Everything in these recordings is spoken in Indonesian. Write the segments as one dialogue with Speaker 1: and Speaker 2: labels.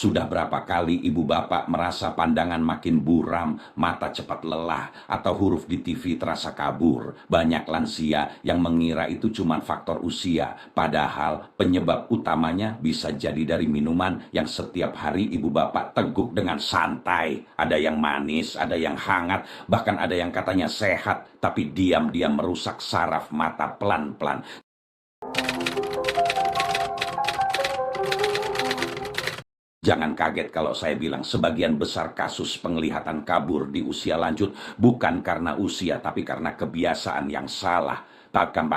Speaker 1: Sudah berapa kali ibu bapak merasa pandangan makin buram, mata cepat lelah, atau huruf di TV terasa kabur? Banyak lansia yang mengira itu cuma faktor usia, padahal penyebab utamanya bisa jadi dari minuman yang setiap hari ibu bapak teguk dengan santai. Ada yang manis, ada yang hangat, bahkan ada yang katanya sehat, tapi diam-diam merusak saraf mata pelan-pelan. Jangan kaget kalau saya bilang sebagian besar kasus penglihatan kabur di usia lanjut bukan karena usia, tapi karena kebiasaan yang salah. Bahkan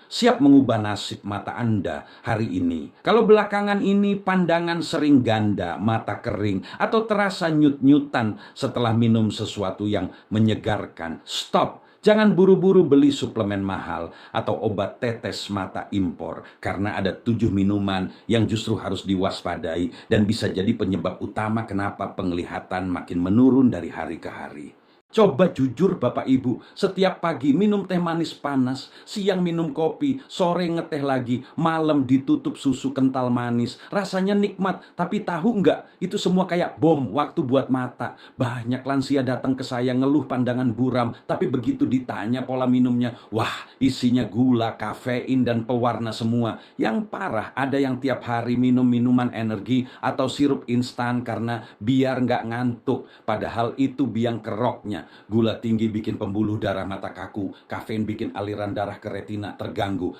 Speaker 1: siap mengubah nasib mata Anda hari ini. Kalau belakangan ini pandangan sering ganda, mata kering, atau terasa nyut-nyutan setelah minum sesuatu yang menyegarkan, stop. Jangan buru-buru beli suplemen mahal atau obat tetes mata impor, karena ada 7 minuman yang justru harus diwaspadai dan bisa jadi penyebab utama kenapa penglihatan makin menurun dari hari ke hari. Coba jujur Bapak Ibu, setiap pagi minum teh manis panas, siang minum kopi, sore ngeteh lagi, malam ditutup susu kental manis. Rasanya nikmat, tapi tahu nggak? Itu semua kayak bom waktu buat mata. Banyak lansia datang ke saya ngeluh pandangan buram, tapi begitu ditanya pola minumnya, wah isinya gula, kafein, dan pewarna semua. Yang parah ada yang tiap hari minum minuman energi atau sirup instan karena biar nggak ngantuk. Padahal itu biang keroknya. Gula tinggi bikin pembuluh darah mata kaku, kafein bikin aliran darah ke retina terganggu.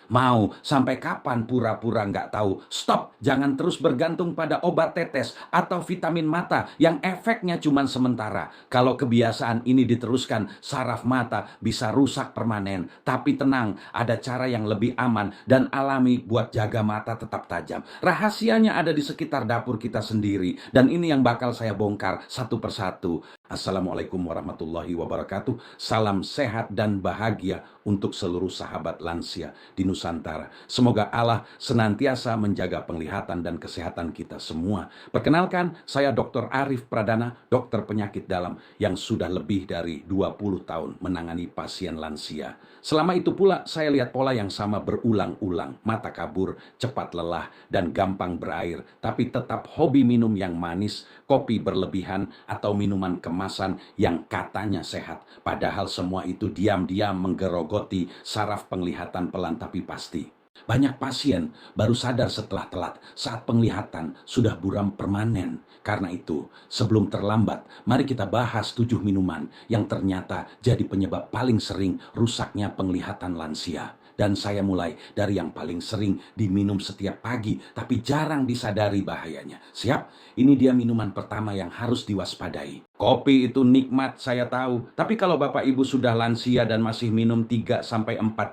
Speaker 1: Mau sampai kapan pura-pura nggak tahu? Stop, jangan terus bergantung pada obat tetes atau vitamin mata yang efeknya cuma sementara. Kalau kebiasaan ini diteruskan, saraf mata bisa rusak permanen. Tapi tenang, ada cara yang lebih aman dan alami buat jaga mata tetap tajam. Rahasianya ada di sekitar dapur kita sendiri, dan ini yang bakal saya bongkar satu persatu. Assalamualaikum warahmatullahi wabarakatuh. Salam sehat dan bahagia untuk seluruh sahabat lansia di Nusantara. Semoga Allah senantiasa menjaga penglihatan dan kesehatan kita semua. Perkenalkan, saya Dr. Arif Pradana, dokter penyakit dalam yang sudah lebih dari 20 tahun menangani pasien lansia. Selama itu pula saya lihat pola yang sama berulang-ulang. Mata kabur, cepat lelah, dan gampang berair. Tapi tetap hobi minum yang manis, kopi berlebihan, atau minuman kemasan yang katanya sehat. Padahal semua itu diam-diam menggerogoti saraf penglihatan pelan tapi pasti. Banyak pasien baru sadar setelah telat saat penglihatan sudah buram permanen. Karena itu, sebelum terlambat, mari kita bahas 7 minuman yang ternyata jadi penyebab paling sering rusaknya penglihatan lansia. Dan saya mulai dari yang paling sering diminum setiap pagi, tapi jarang disadari bahayanya. Siap? Ini dia minuman pertama yang harus diwaspadai. Kopi itu nikmat, saya tahu. Tapi kalau Bapak Ibu sudah lansia dan masih minum 3-4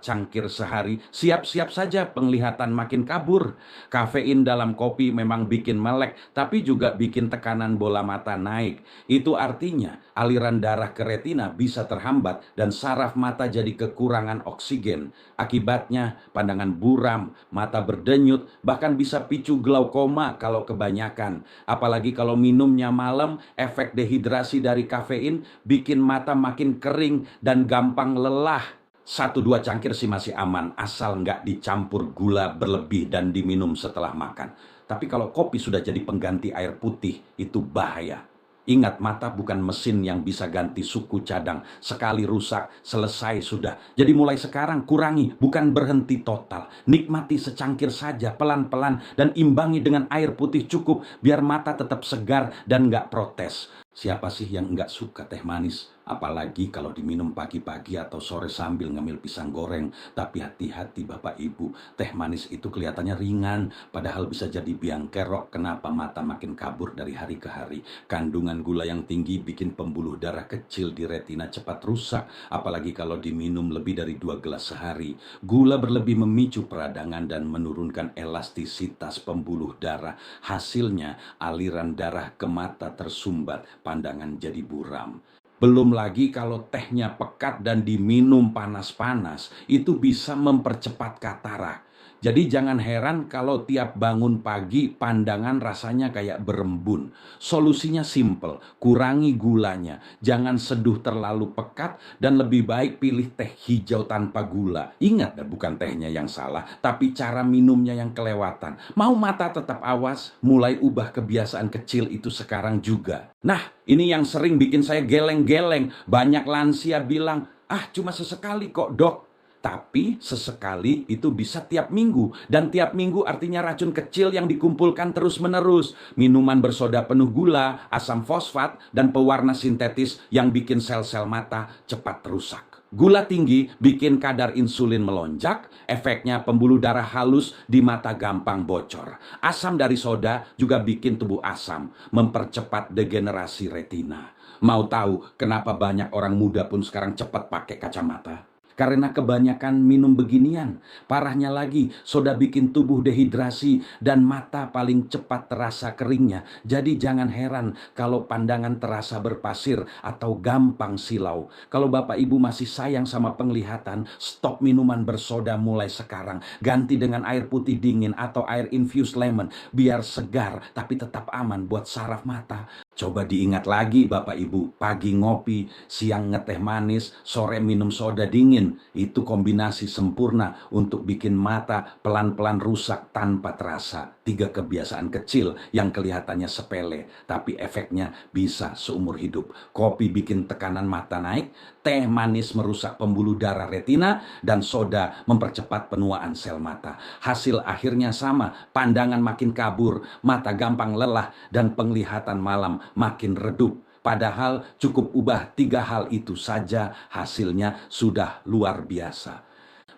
Speaker 1: cangkir sehari, siap-siap saja penglihatan makin kabur. Kafein dalam kopi memang bikin melek, tapi juga bikin tekanan bola mata naik. Itu artinya aliran darah ke retina bisa terhambat dan saraf mata jadi kekurangan oksigen. Akibatnya pandangan buram, mata berdenyut, bahkan bisa picu glaukoma kalau kebanyakan. Apalagi kalau minumnya malam, efek dehidrasi dari kafein bikin mata makin kering dan gampang lelah. 1-2 cangkir sih masih aman, asal nggak dicampur gula berlebih dan diminum setelah makan. Tapi kalau kopi sudah jadi pengganti air putih, itu bahaya. Ingat, mata bukan mesin yang bisa ganti suku cadang. Sekali rusak, selesai sudah. Jadi mulai sekarang kurangi, bukan berhenti total. Nikmati secangkir saja, pelan-pelan, dan imbangi dengan air putih cukup, biar mata tetap segar dan nggak protes. Siapa sih yang nggak suka teh manis? Apalagi kalau diminum pagi-pagi atau sore sambil ngemil pisang goreng. Tapi hati-hati Bapak Ibu, teh manis itu kelihatannya ringan, padahal bisa jadi biang kerok kenapa mata makin kabur dari hari ke hari. Kandungan gula yang tinggi bikin pembuluh darah kecil di retina cepat rusak, apalagi kalau diminum lebih dari 2 gelas sehari. Gula berlebih memicu peradangan dan menurunkan elastisitas pembuluh darah. Hasilnya aliran darah ke mata tersumbat, pandangan jadi buram. Belum lagi kalau tehnya pekat dan diminum panas-panas, itu bisa mempercepat katarak. Jadi jangan heran kalau tiap bangun pagi pandangan rasanya kayak berembun. Solusinya simple, kurangi gulanya. Jangan seduh terlalu pekat dan lebih baik pilih teh hijau tanpa gula. Ingat, bukan tehnya yang salah, tapi cara minumnya yang kelewatan. Mau mata tetap awas, mulai ubah kebiasaan kecil itu sekarang juga. Nah, ini yang sering bikin saya geleng-geleng. Banyak lansia bilang, "Ah, cuma sesekali kok, Dok." Tapi sesekali itu bisa tiap minggu. Dan tiap minggu artinya racun kecil yang dikumpulkan terus-menerus. Minuman bersoda penuh gula, asam fosfat, dan pewarna sintetis yang bikin sel-sel mata cepat rusak. Gula tinggi bikin kadar insulin melonjak, efeknya pembuluh darah halus di mata gampang bocor. Asam dari soda juga bikin tubuh asam, mempercepat degenerasi retina. Mau tahu kenapa banyak orang muda pun sekarang cepat pakai kacamata? Karena kebanyakan minum beginian. Parahnya lagi, soda bikin tubuh dehidrasi dan mata paling cepat terasa keringnya. Jadi jangan heran kalau pandangan terasa berpasir atau gampang silau. Kalau Bapak Ibu masih sayang sama penglihatan, stop minuman bersoda mulai sekarang. Ganti dengan air putih dingin atau air infused lemon. Biar segar tapi tetap aman buat saraf mata. Coba diingat lagi Bapak Ibu, pagi ngopi, siang ngeteh manis, sore minum soda dingin. Itu kombinasi sempurna untuk bikin mata pelan-pelan rusak tanpa terasa. 3 kebiasaan kecil yang kelihatannya sepele, tapi efeknya bisa seumur hidup. Kopi bikin tekanan mata naik, teh manis merusak pembuluh darah retina, dan soda mempercepat penuaan sel mata. Hasil akhirnya sama, pandangan makin kabur, mata gampang lelah, dan penglihatan malam makin redup. Padahal cukup ubah 3 hal itu saja, hasilnya sudah luar biasa.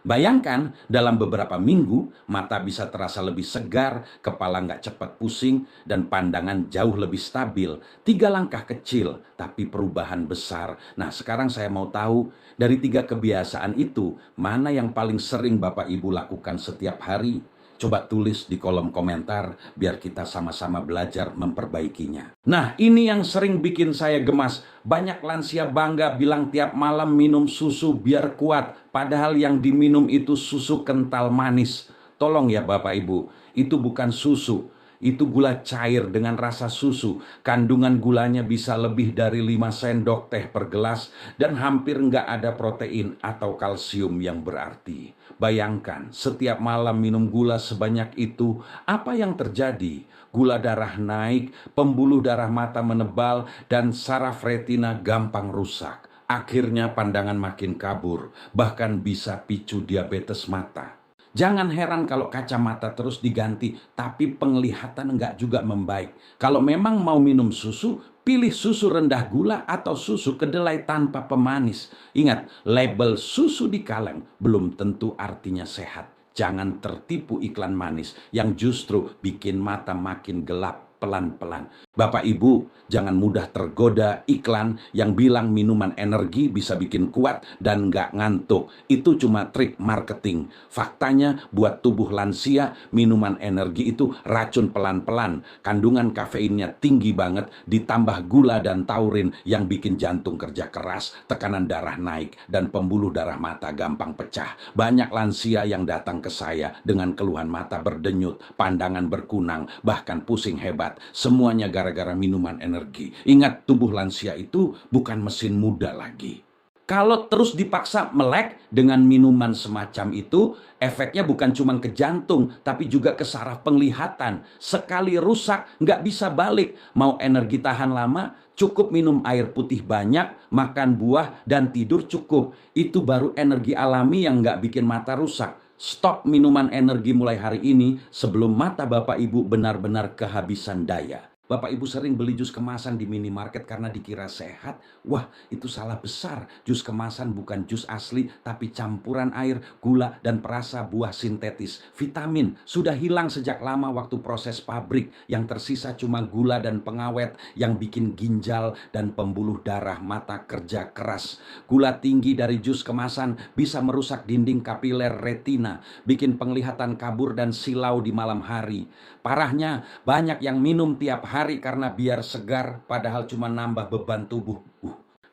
Speaker 1: Bayangkan dalam beberapa minggu mata bisa terasa lebih segar, kepala nggak cepat pusing, dan pandangan jauh lebih stabil. 3 langkah kecil tapi perubahan besar. Nah, sekarang saya mau tahu dari 3 kebiasaan itu mana yang paling sering Bapak Ibu lakukan setiap hari? Coba tulis di kolom komentar biar kita sama-sama belajar memperbaikinya. Nah, ini yang sering bikin saya gemas. Banyak lansia bangga bilang tiap malam minum susu biar kuat. Padahal yang diminum itu susu kental manis. Tolong ya Bapak Ibu, itu bukan susu. Itu gula cair dengan rasa susu. Kandungan gulanya bisa lebih dari 5 sendok teh per gelas dan hampir nggak ada protein atau kalsium yang berarti. Bayangkan, setiap malam minum gula sebanyak itu, apa yang terjadi? Gula darah naik, pembuluh darah mata menebal, dan saraf retina gampang rusak. Akhirnya pandangan makin kabur, bahkan bisa picu diabetes mata. Jangan heran kalau kacamata terus diganti, tapi penglihatan enggak juga membaik. Kalau memang mau minum susu, pilih susu rendah gula atau susu kedelai tanpa pemanis. Ingat, label susu di kaleng belum tentu artinya sehat. Jangan tertipu iklan manis yang justru bikin mata makin gelap pelan-pelan. Bapak Ibu, jangan mudah tergoda iklan yang bilang minuman energi bisa bikin kuat dan nggak ngantuk. Itu cuma trik marketing. Faktanya buat tubuh lansia, minuman energi itu racun pelan-pelan. Kandungan kafeinnya tinggi banget, ditambah gula dan taurin yang bikin jantung kerja keras, tekanan darah naik, dan pembuluh darah mata gampang pecah. Banyak lansia yang datang ke saya dengan keluhan mata berdenyut, pandangan berkunang, bahkan pusing hebat. Semuanya gara-gara minuman energi. Ingat, tubuh lansia itu bukan mesin muda lagi. Kalau terus dipaksa melek dengan minuman semacam itu, efeknya bukan cuma ke jantung, tapi juga ke saraf penglihatan. Sekali rusak, nggak bisa balik. Mau energi tahan lama, cukup minum air putih banyak, makan buah, dan tidur cukup. Itu baru energi alami yang nggak bikin mata rusak. Stop minuman energi mulai hari ini sebelum mata Bapak Ibu benar-benar kehabisan daya. Bapak Ibu sering beli jus kemasan di minimarket karena dikira sehat. Wah, itu salah besar. Jus kemasan bukan jus asli, tapi campuran air, gula, dan perasa buah sintetis. Vitamin sudah hilang sejak lama waktu proses pabrik. Yang tersisa cuma gula dan pengawet yang bikin ginjal dan pembuluh darah mata kerja keras. Gula tinggi dari jus kemasan bisa merusak dinding kapiler retina, bikin penglihatan kabur dan silau di malam hari. Parahnya, banyak yang minum tiap hari karena biar segar, padahal cuma nambah beban tubuh.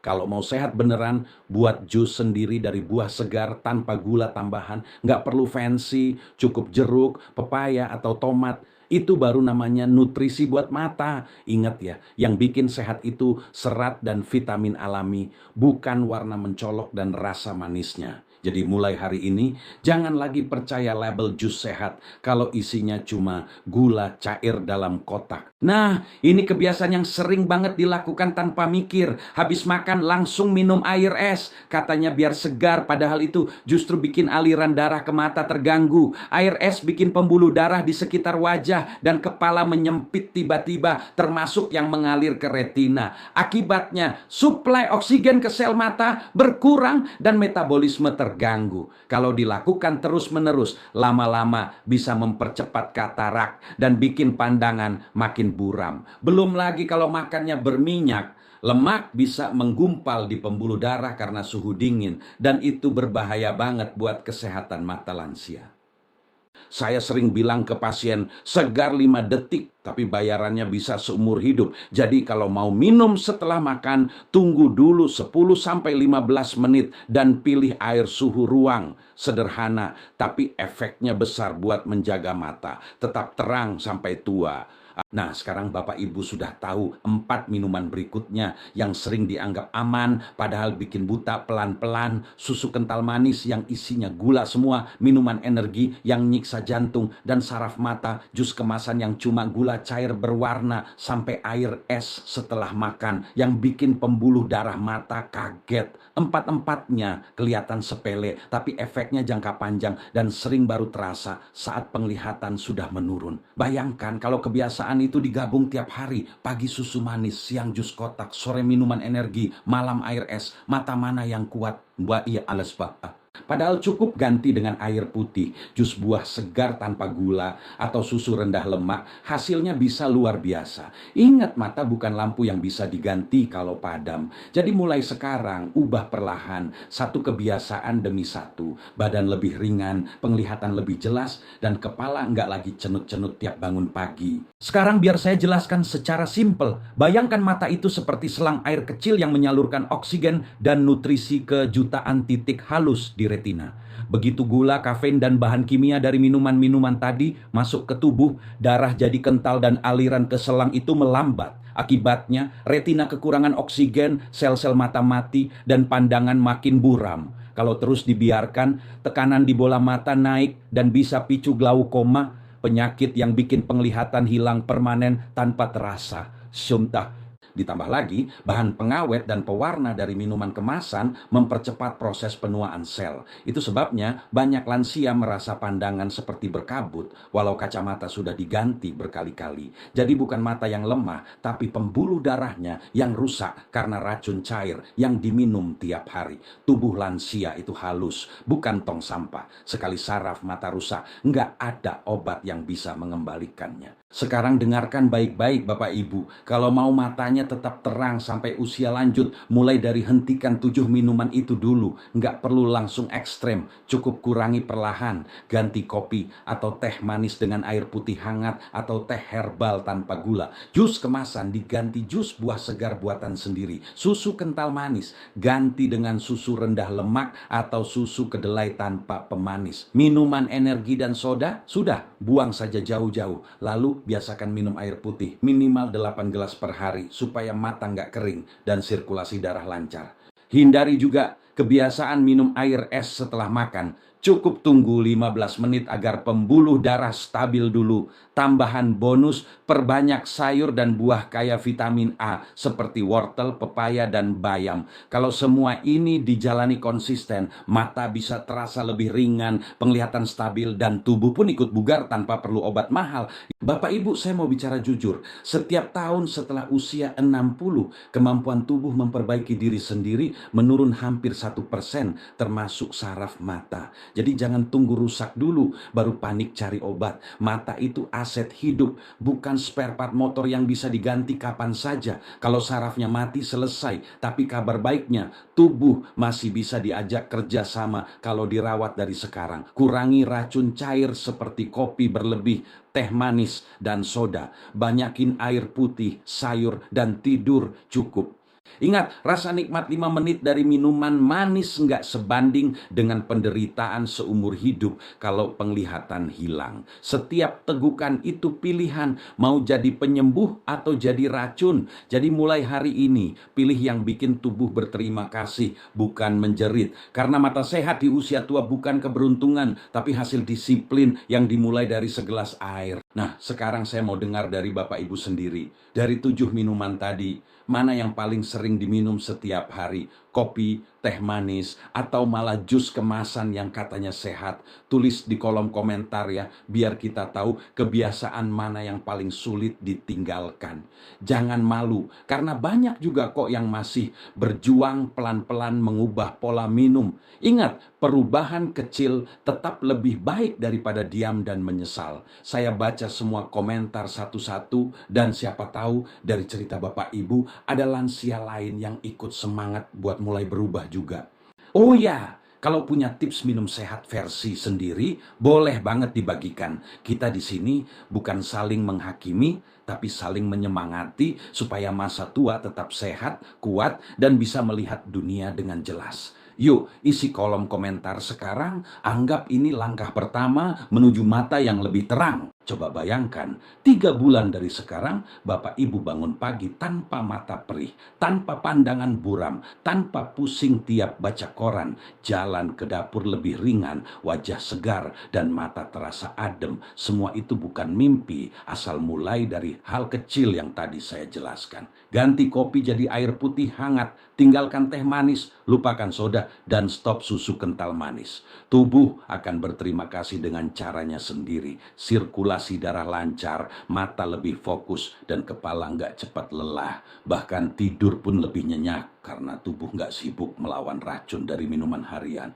Speaker 1: Kalau mau sehat beneran, buat jus sendiri dari buah segar tanpa gula tambahan. Nggak perlu fancy, cukup jeruk, pepaya, atau tomat. Itu baru namanya nutrisi buat mata. Ingat ya, yang bikin sehat itu serat dan vitamin alami, bukan warna mencolok dan rasa manisnya. Jadi mulai hari ini, jangan lagi percaya label jus sehat kalau isinya cuma gula cair dalam kotak. Nah, ini kebiasaan yang sering banget dilakukan tanpa mikir. Habis makan langsung minum air es. Katanya biar segar, padahal itu justru bikin aliran darah ke mata terganggu. Air es bikin pembuluh darah di sekitar wajah dan kepala menyempit tiba-tiba, termasuk yang mengalir ke retina. Akibatnya, suplai oksigen ke sel mata berkurang dan metabolisme terganggu. Kalau dilakukan terus-menerus, lama-lama bisa mempercepat katarak dan bikin pandangan makin buram. Belum lagi kalau makannya berminyak, lemak bisa menggumpal di pembuluh darah karena suhu dingin, dan itu berbahaya banget buat kesehatan mata lansia. Saya sering bilang ke pasien, segar 5 detik, tapi bayarannya bisa seumur hidup. Jadi kalau mau minum setelah makan, tunggu dulu 10-15 menit dan pilih air suhu ruang. Sederhana, tapi efeknya besar buat menjaga mata. Tetap terang sampai tua. Nah, sekarang Bapak Ibu sudah tahu 4 minuman berikutnya yang sering dianggap aman, padahal bikin buta pelan-pelan, susu kental manis yang isinya gula semua, minuman energi yang nyiksa jantung dan saraf mata, jus kemasan yang cuma gula cair berwarna, sampai air es setelah makan yang bikin pembuluh darah mata kaget. Empat-empatnya kelihatan sepele, tapi efeknya jangka panjang dan sering baru terasa saat penglihatan sudah menurun. Bayangkan kalau kebiasaan itu digabung tiap hari, pagi susu manis, siang jus kotak, sore minuman energi, malam air es, mata mana yang kuat? Mbak iya alas pak. Padahal cukup ganti dengan air putih, jus buah segar tanpa gula, atau susu rendah lemak, hasilnya bisa luar biasa. Ingat, mata bukan lampu yang bisa diganti kalau padam. Jadi mulai sekarang, ubah perlahan, satu kebiasaan demi satu. Badan lebih ringan, penglihatan lebih jelas, dan kepala nggak lagi cenut-cenut tiap bangun pagi. Sekarang biar saya jelaskan secara simpel. Bayangkan mata itu seperti selang air kecil yang menyalurkan oksigen dan nutrisi ke jutaan titik halus di retina. Begitu gula, kafein, dan bahan kimia dari minuman-minuman tadi masuk ke tubuh, darah jadi kental dan aliran ke selang itu melambat. Akibatnya, retina kekurangan oksigen, sel-sel mata mati, dan pandangan makin buram. Kalau terus dibiarkan, tekanan di bola mata naik dan bisa picu glaukoma, penyakit yang bikin penglihatan hilang permanen tanpa terasa. Sumpah. Ditambah lagi, bahan pengawet dan pewarna dari minuman kemasan mempercepat proses penuaan sel. Itu sebabnya banyak lansia merasa pandangan seperti berkabut, walau kacamata sudah diganti berkali-kali. Jadi bukan mata yang lemah, tapi pembuluh darahnya yang rusak karena racun cair yang diminum tiap hari. Tubuh lansia itu halus, bukan tong sampah. Sekali saraf mata rusak, nggak ada obat yang bisa mengembalikannya. Sekarang dengarkan baik-baik Bapak Ibu, kalau mau matanya tetap terang sampai usia lanjut, mulai dari hentikan 7 minuman itu dulu. Nggak perlu langsung ekstrem, cukup kurangi perlahan. Ganti kopi atau teh manis dengan air putih hangat, atau teh herbal tanpa gula. Jus kemasan diganti jus buah segar buatan sendiri. Susu kental manis ganti dengan susu rendah lemak atau susu kedelai tanpa pemanis. Minuman energi dan soda sudah, buang saja jauh-jauh. Lalu biasakan minum air putih minimal 8 gelas per hari supaya mata nggak kering dan sirkulasi darah lancar. Hindari juga kebiasaan minum air es setelah makan. Cukup tunggu 15 menit agar pembuluh darah stabil dulu. Tambahan bonus, perbanyak sayur dan buah kaya vitamin A seperti wortel, pepaya, dan bayam. Kalau semua ini dijalani konsisten, mata bisa terasa lebih ringan, penglihatan stabil, dan tubuh pun ikut bugar tanpa perlu obat mahal. Bapak Ibu, saya mau bicara jujur. Setiap tahun setelah usia 60, kemampuan tubuh memperbaiki diri sendiri menurun hampir 1%, termasuk saraf mata. Jadi jangan tunggu rusak dulu baru panik cari obat. Mata itu aset hidup, bukan spare part motor yang bisa diganti kapan saja. Kalau sarafnya mati selesai, tapi kabar baiknya tubuh masih bisa diajak kerja sama kalau dirawat dari sekarang. Kurangi racun cair seperti kopi berlebih, teh manis, dan soda. Banyakin air putih, sayur, dan tidur cukup. Ingat, rasa nikmat 5 menit dari minuman manis nggak sebanding dengan penderitaan seumur hidup kalau penglihatan hilang. Setiap tegukan itu pilihan, mau jadi penyembuh atau jadi racun. Jadi mulai hari ini, pilih yang bikin tubuh berterima kasih, bukan menjerit. Karena mata sehat di usia tua bukan keberuntungan, tapi hasil disiplin yang dimulai dari segelas air. Nah, sekarang saya mau dengar dari Bapak Ibu sendiri. Dari 7 minuman tadi, mana yang paling sering diminum setiap hari? Kopi, teh manis, atau malah jus kemasan yang katanya sehat? Tulis di kolom komentar ya, biar kita tahu kebiasaan mana yang paling sulit ditinggalkan. Jangan malu, karena banyak juga kok yang masih berjuang pelan-pelan mengubah pola minum. Ingat, perubahan kecil tetap lebih baik daripada diam dan menyesal. Saya baca semua komentar satu-satu, dan siapa tahu dari cerita Bapak Ibu ada lansia lain yang ikut semangat buat mulai berubah juga. Oh ya, kalau punya tips minum sehat versi sendiri, boleh banget dibagikan. Kita di sini bukan saling menghakimi, tapi saling menyemangati supaya masa tua tetap sehat, kuat, dan bisa melihat dunia dengan jelas. Yuk, isi kolom komentar sekarang, anggap ini langkah pertama menuju mata yang lebih terang. Coba bayangkan, 3 bulan dari sekarang, Bapak Ibu bangun pagi tanpa mata perih, tanpa pandangan buram, tanpa pusing tiap baca koran, jalan ke dapur lebih ringan, wajah segar, dan mata terasa adem. Semua itu bukan mimpi, asal mulai dari hal kecil yang tadi saya jelaskan. Ganti kopi jadi air putih hangat, tinggalkan teh manis, lupakan soda, dan stop susu kental manis. Tubuh akan berterima kasih dengan caranya sendiri. Sirkulasi darah lancar, mata lebih fokus, dan kepala nggak cepat lelah. Bahkan tidur pun lebih nyenyak karena tubuh nggak sibuk melawan racun dari minuman harian.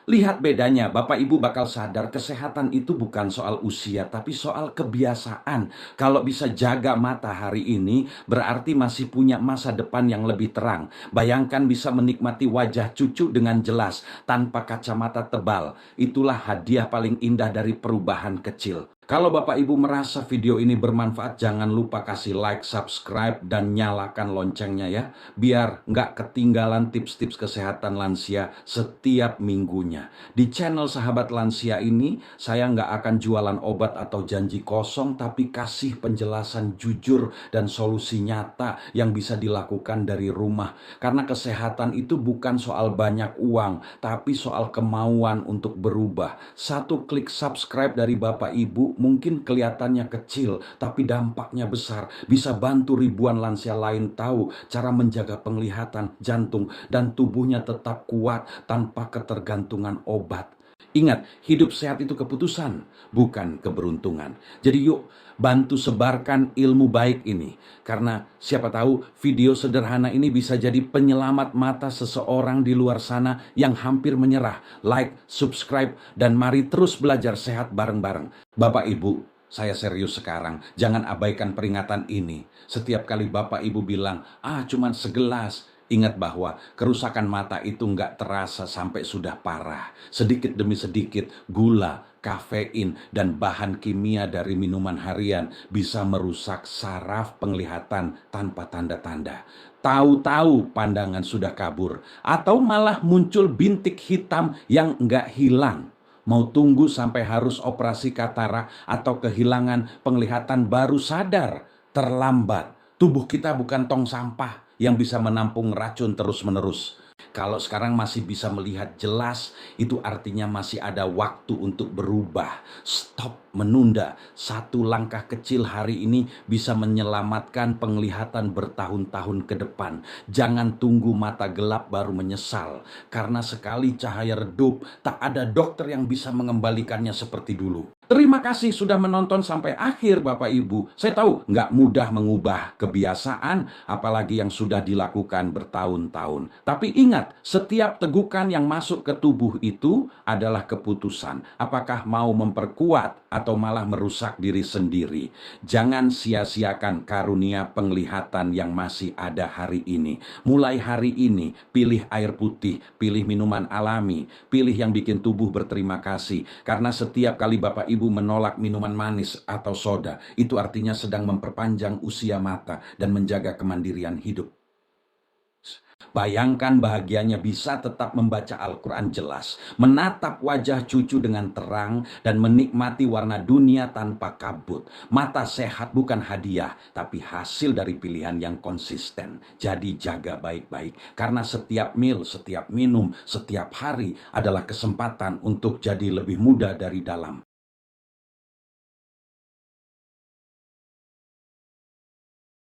Speaker 1: Lihat bedanya, Bapak Ibu bakal sadar kesehatan itu bukan soal usia, tapi soal kebiasaan. Kalau bisa jaga mata hari ini, berarti masih punya masa depan yang lebih terang. Bayangkan bisa menikmati wajah cucu dengan jelas, tanpa kacamata tebal. Itulah hadiah paling indah dari perubahan kecil. Kalau Bapak Ibu merasa video ini bermanfaat, jangan lupa kasih like, subscribe, dan nyalakan loncengnya ya. Biar nggak ketinggalan tips-tips kesehatan lansia setiap minggunya. Di channel Sahabat Lansia ini, saya nggak akan jualan obat atau janji kosong, tapi kasih penjelasan jujur dan solusi nyata yang bisa dilakukan dari rumah. Karena kesehatan itu bukan soal banyak uang, tapi soal kemauan untuk berubah. Satu klik subscribe dari Bapak Ibu mungkin kelihatannya kecil, tapi dampaknya besar. Bisa bantu ribuan lansia lain tahu cara menjaga penglihatan, jantung, dan tubuhnya tetap kuat tanpa ketergantungan obat. Ingat, hidup sehat itu keputusan, bukan keberuntungan. Jadi yuk, bantu sebarkan ilmu baik ini. Karena siapa tahu video sederhana ini bisa jadi penyelamat mata seseorang di luar sana yang hampir menyerah. Like, subscribe, dan mari terus belajar sehat bareng-bareng. Bapak Ibu, saya serius sekarang. Jangan abaikan peringatan ini. Setiap kali Bapak Ibu bilang, cuman segelas. Ingat bahwa kerusakan mata itu nggak terasa sampai sudah parah. Sedikit demi sedikit, gula, kafein, dan bahan kimia dari minuman harian bisa merusak saraf penglihatan tanpa tanda-tanda. Tahu-tahu pandangan sudah kabur, atau malah muncul bintik hitam yang nggak hilang. Mau tunggu sampai harus operasi katarak atau kehilangan penglihatan baru sadar, terlambat. Tubuh kita bukan tong sampah yang bisa menampung racun terus-menerus. Kalau sekarang masih bisa melihat jelas, itu artinya masih ada waktu untuk berubah. Stop menunda. Satu langkah kecil hari ini bisa menyelamatkan penglihatan bertahun-tahun ke depan. Jangan tunggu mata gelap baru menyesal. Karena sekali cahaya redup, tak ada dokter yang bisa mengembalikannya seperti dulu. Terima kasih sudah menonton sampai akhir Bapak Ibu. Saya tahu nggak mudah mengubah kebiasaan, apalagi yang sudah dilakukan bertahun-tahun. Tapi ingat, setiap tegukan yang masuk ke tubuh itu adalah keputusan. Apakah mau memperkuat atau malah merusak diri sendiri. Jangan sia-siakan karunia penglihatan yang masih ada hari ini. Mulai hari ini, pilih air putih, pilih minuman alami, pilih yang bikin tubuh berterima kasih. Karena setiap kali Bapak Ibu menolak minuman manis atau soda, itu artinya sedang memperpanjang usia mata dan menjaga kemandirian hidup. Bayangkan bahagianya bisa tetap membaca Al-Quran jelas, menatap wajah cucu dengan terang, dan menikmati warna dunia tanpa kabut. Mata sehat bukan hadiah, tapi hasil dari pilihan yang konsisten. Jadi jaga baik-baik, karena setiap meal, setiap minum, setiap hari adalah kesempatan untuk jadi lebih muda dari dalam.